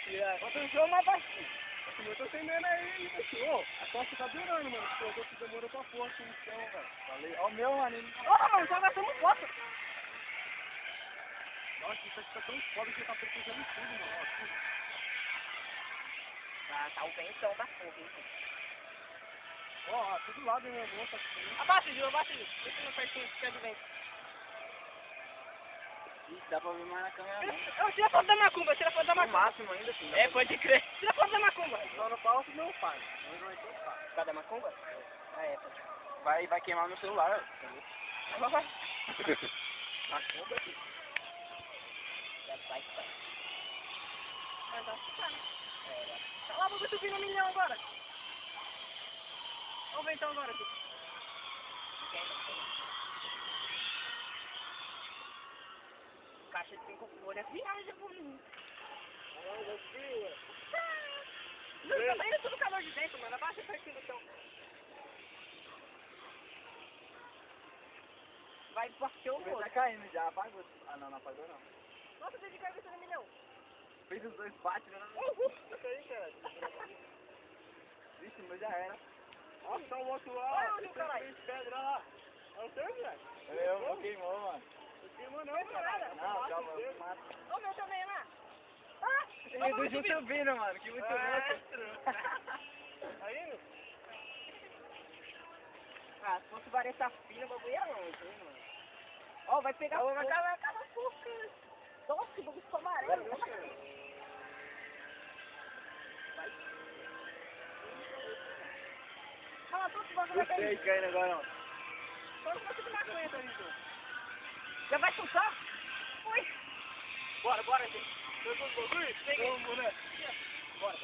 mentira. Outro jogo mais baixinho. Eu tô entendendo aí, bicho. Ô, a costa tá durando, mano. Porque o outro demorou pra pôr aqui no chão, velho. Falei, ó o meu, mano. Ô, mano, só gastamos foto. Nossa, isso aqui tá tão foda que tá precisando tudo, mano. Ó, tudo. Tá o ventão da porra, hein? Ó, tudo lá dentro da moça aqui. Abaixa, Gil, abaixa, Gil. Deixa eu pertinho que é de vento. Ih, dá pra ver mais na câmera não. Eu tira foto da macumba, tira foto da No macumba. máximo ainda, filho. É, pode crer. Tira foto da macumba. Só no pau do meu pai. Hoje vai ter o pai. Por causa da macumba? Ah, é, pode crer. Vai queimar meu celular, ó. Vai. Macumba aqui. Já vai que tá. Mas acho que tá, né? É, vai. Tá lá, vou subir no milhão agora. Vamos ver então agora aqui. Caixa de 5 folhas. Viaja por mim. Olha, filha. Não, tá indo tudo calor de dentro, mano. Abaixa pertinho do chão. Vai bater o Tá outro. caindo já, apagou. Ah, não apagou não. Nossa, deu de cabeça no milhão. Fez os dois bates, né? Isso aí, cara. Vixe, mas já era. Nossa, tá o outro lá. Olha onde o caralho. Tem pedra lá. É o teu, velho? Eu queimou, mano. Não queimou não, Não queimou cara. nada. Não, calma, eu mato. Ô, meu também lá. Ah, Ele deixou subindo, mano. Que muito louco. Aí, meu. Ah, se fosse vareta fina, o bagulho ia longe, hein, mano. Ó, vai pegar fogo. Vai acabar fogo, cara. Nossa, o bagulho ficou amarelo. Vai. Fala tudo que o bagulho vai Gostei cair. caindo agora, ó. Só um pouco de maconha também, Ju. Já vai soltar? Oi. Bora, gente. Pegou o bagulho? Peguei. Vamos, moleque. Bora.